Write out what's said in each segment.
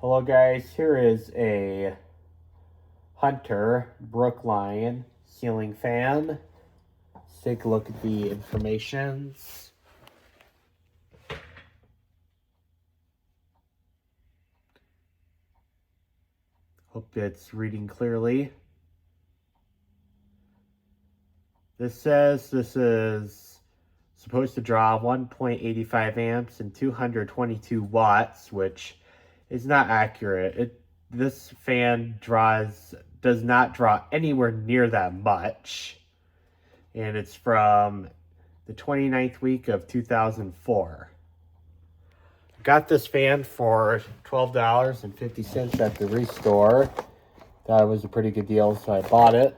Hello guys, here is a Hunter Brookline ceiling fan. Let's take a look at the informations. Hope it's reading clearly. This says this is supposed to draw 1.85 amps and 222 watts, which is not accurate. This fan does not draw anywhere near that much. And it's from the 29th week of 2004. Got this fan for $12.50 at the Restore. That was a pretty good deal, so I bought it.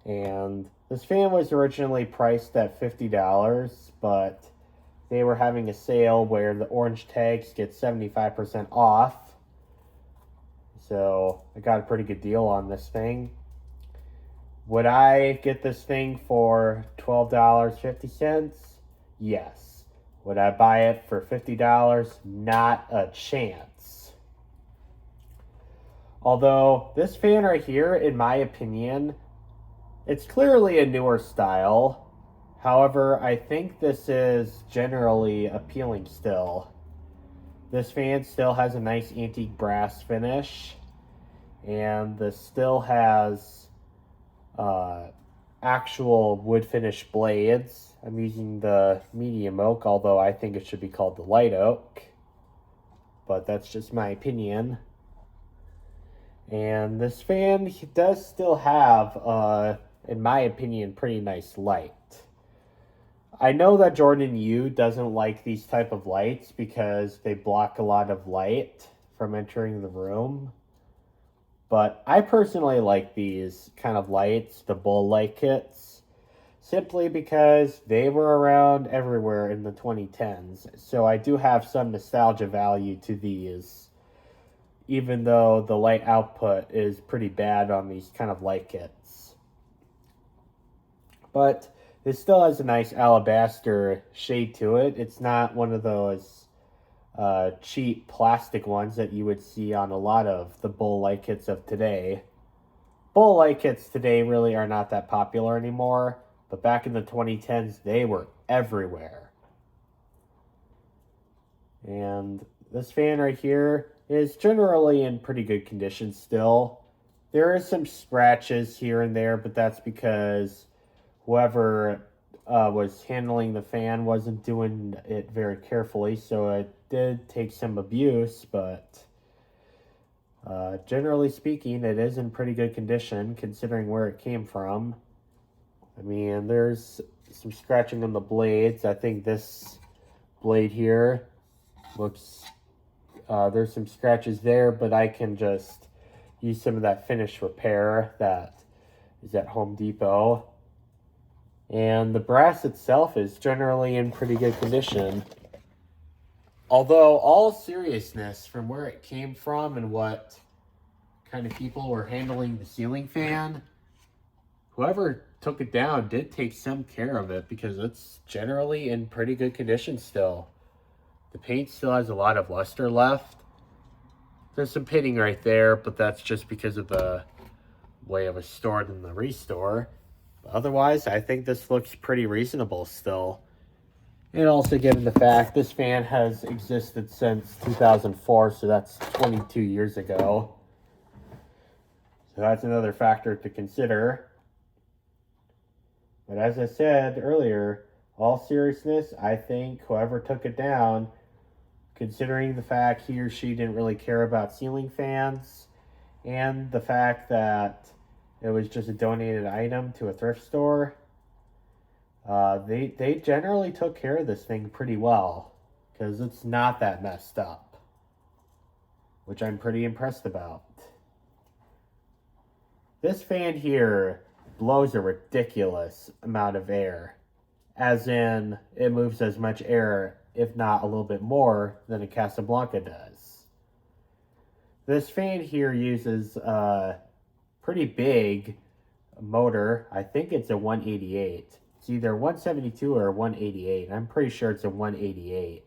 And this fan was originally priced at $50, but they were having a sale where the orange tags get 75% off. So I got a pretty good deal on this thing. Would I get this thing for $12.50? Yes. Would I buy it for $50? Not a chance. Although this fan right here, in my opinion, it's clearly a newer style. However, I think this is generally appealing still. This fan still has a nice antique brass finish. And this still has actual wood finish blades. I'm using the medium oak, although I think it should be called the light oak. But that's just my opinion. And this fan does still have, in my opinion, pretty nice light. I know that Jordan Yu doesn't like these type of lights because they block a lot of light from entering the room. But I personally like these kind of lights, the bull light kits, simply because they were around everywhere in the 2010s. So I do have some nostalgia value to these, even though the light output is pretty bad on these kind of light kits. But it still has a nice alabaster shade to it. It's not one of those cheap plastic ones that you would see on a lot of the bull light kits of today. Bull light kits today really are not that popular anymore, but back in the 2010s, they were everywhere. And this fan right here is generally in pretty good condition still. There is some scratches here and there, but that's because whoever was handling the fan wasn't doing it very carefully, so it did take some abuse, but generally speaking, it is in pretty good condition considering where it came from. I mean, there's some scratching on the blades. I think this blade here looks, there's some scratches there, but I can just use some of that finish repair that is at Home Depot. And the brass itself is generally in pretty good condition. Although, all seriousness, from where it came from and what kind of people were handling the ceiling fan, whoever took it down did take some care of it because it's generally in pretty good condition still. The paint still has a lot of luster left. There's some pitting right there, but that's just because of the way it was stored in the Restore. Otherwise, I think this looks pretty reasonable still. And also given the fact this fan has existed since 2004, so that's 22 years ago. So that's another factor to consider. But as I said earlier, all seriousness, I think whoever took it down, considering the fact he or she didn't really care about ceiling fans, and the fact that it was just a donated item to a thrift store, they generally took care of this thing pretty well because it's not that messed up, which I'm pretty impressed about. This fan here blows a ridiculous amount of air, as in it moves as much air, if not a little bit more, than a Casablanca does. This fan here uses a pretty big motor. I think it's a 188. It's either 172 or 188. I'm pretty sure it's a 188.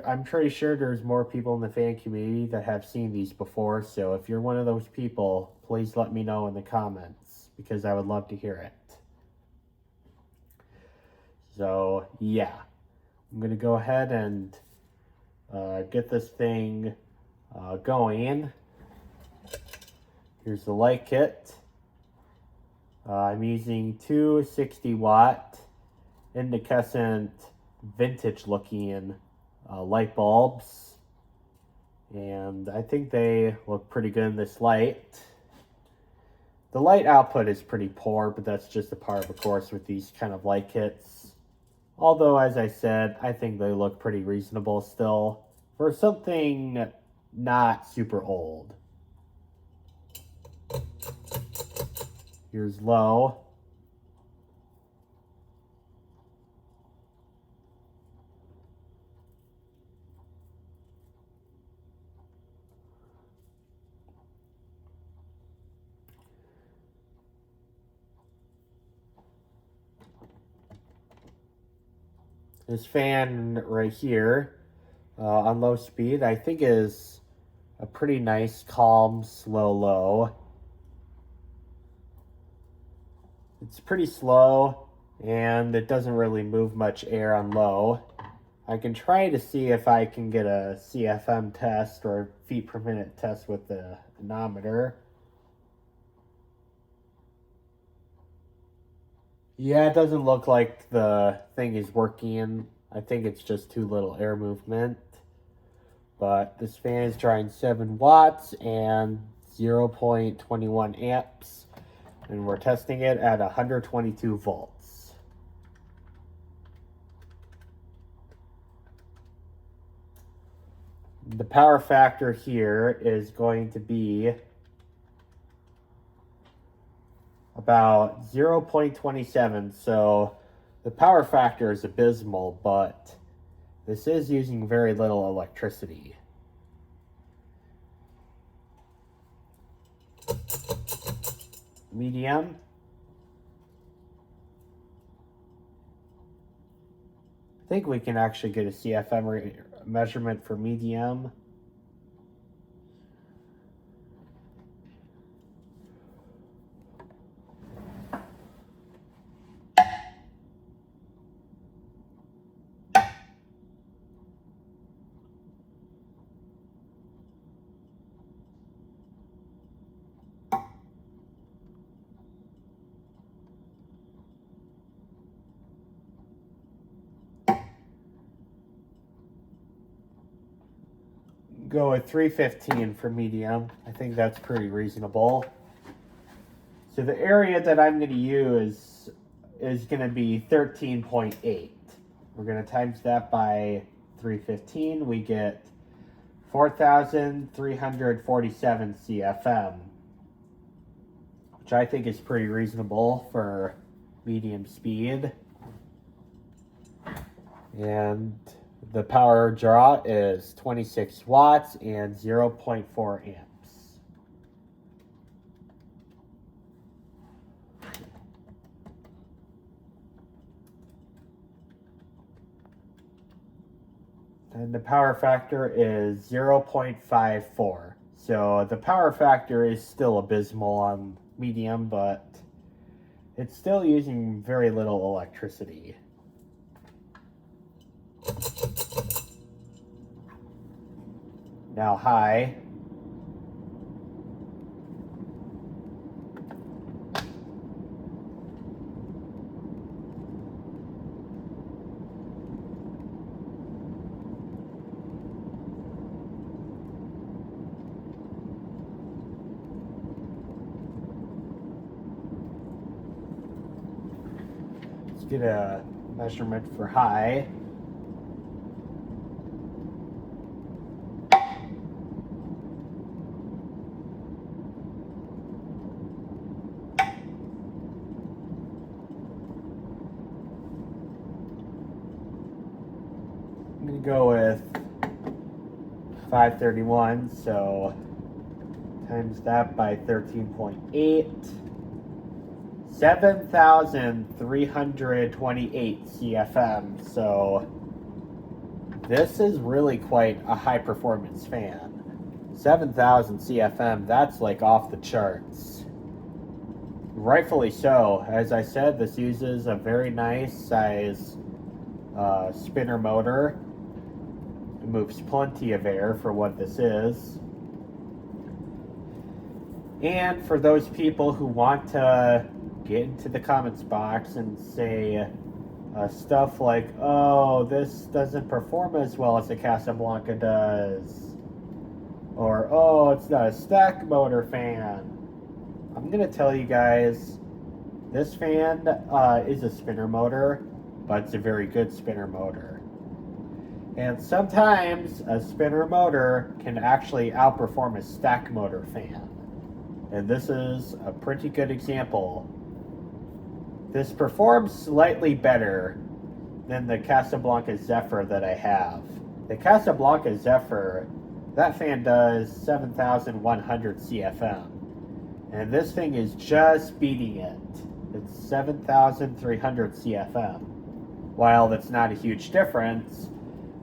I'm pretty sure there's more people in the fan community that have seen these before, so if you're one of those people, please let me know in the comments, because I would love to hear it. So, yeah. I'm going to go ahead and get this thing going. Here's the light kit. I'm using two 60-watt incandescent vintage looking light bulbs, and I think they look pretty good in this light. The light output is pretty poor, but that's just a part of the course with these kind of light kits. Although, as I said, I think they look pretty reasonable still for something not super old. Here's low. This fan right here on low speed, I think is a pretty nice, calm, slow low. It's pretty slow, and it doesn't really move much air on low. I can try to see if I can get a CFM test or feet per minute test with the manometer. Yeah, it doesn't look like the thing is working. I think it's just too little air movement. But this fan is drawing 7 watts and 0.21 amps. And we're testing it at 122 volts. The power factor here is going to be about 0.27, so the power factor is abysmal, but this is using very little electricity. Medium. I think we can actually get a CFM measurement for medium. Go with 315 for medium. I think that's pretty reasonable. So the area that I'm going to use is going to be 13.8. We're going to times that by 315. We get 4,347 CFM, which I think is pretty reasonable for medium speed. And the power draw is 26 watts and 0.4 amps. And the power factor is 0.54. So the power factor is still abysmal on medium, but it's still using very little electricity. Now high. Let's get a measurement for high. I'm going to go with 531, so times that by 13.8. 7,328 CFM, so this is really quite a high performance fan. 7,000 CFM, that's like off the charts. Rightfully so. As I said, this uses a very nice size spinner motor. It moves plenty of air for what this is. And for those people who want to get into the comments box and say stuff like, oh, this doesn't perform as well as the Casablanca does, or oh, it's not a stack motor fan, I'm going to tell you guys, this fan is a spinner motor, but it's a very good spinner motor. And sometimes a spinner motor can actually outperform a stack motor fan. And this is a pretty good example. This performs slightly better than the Casablanca Zephyr that I have. The Casablanca Zephyr, that fan does 7,100 CFM. And this thing is just beating it. It's 7,300 CFM. While that's not a huge difference,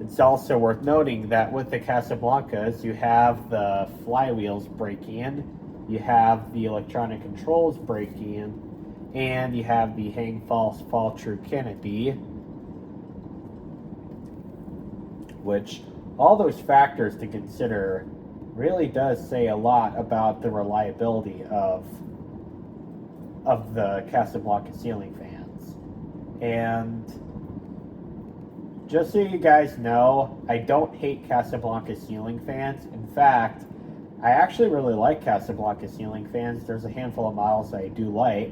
it's also worth noting that with the Casablancas, you have the flywheels breaking, you have the electronic controls breaking, and you have the hang false fall true canopy, which all those factors to consider really does say a lot about the reliability of the Casablanca ceiling fans. And just so you guys know, I don't hate Casablanca ceiling fans. In fact, I actually really like Casablanca ceiling fans. There's a handful of models I do like,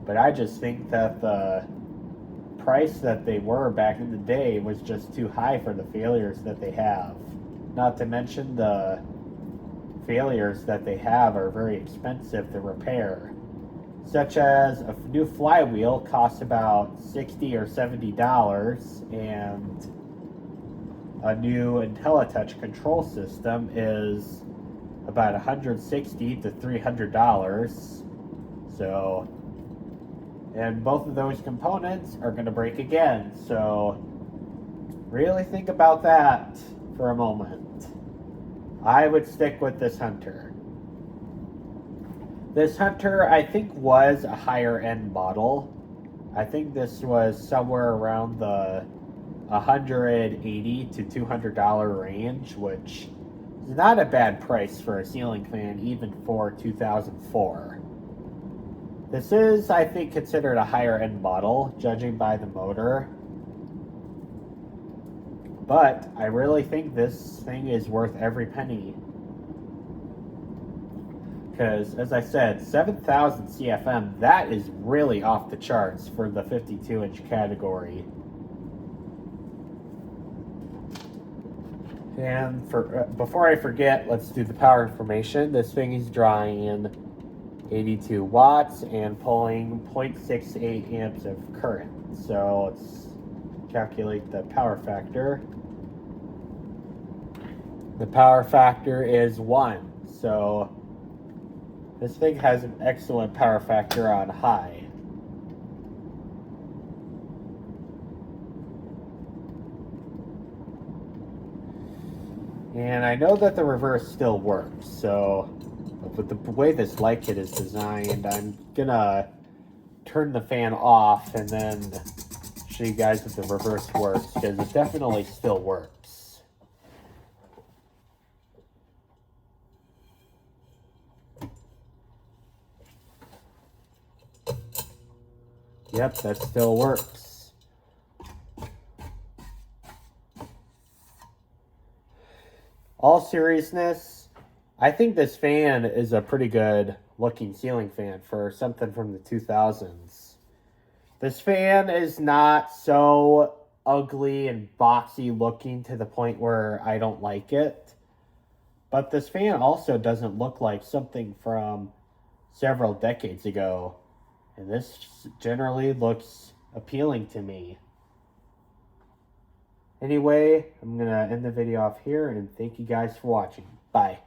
but I just think that the price that they were back in the day was just too high for the failures that they have. Not to mention the failures that they have are very expensive to repair, such as a new flywheel costs about $60 or $70, and a new IntelliTouch control system is about $160 to $300. So, and both of those components are going to break again. So really think about that for a moment. I would stick with this Hunter. This Hunter, I think, was a higher end model. I think this was somewhere around the $180 to $200 range, which is not a bad price for a ceiling fan, even for 2004. This is, I think, considered a higher end model, judging by the motor. But I really think this thing is worth every penny. Because, as I said, 7,000 CFM, that is really off the charts for the 52-inch category. And before I forget, let's do the power information. This thing is drawing 82 watts and pulling 0.68 amps of current. So let's calculate the power factor. The power factor is 1. So this thing has an excellent power factor on high. And I know that the reverse still works, so with the way this light kit is designed, I'm gonna turn the fan off and then show you guys if the reverse works, because it definitely still works. Yep, that still works. All seriousness, I think this fan is a pretty good looking ceiling fan for something from the 2000s. This fan is not so ugly and boxy looking to the point where I don't like it. But this fan also doesn't look like something from several decades ago. And this generally looks appealing to me. Anyway, I'm going to end the video off here and thank you guys for watching. Bye.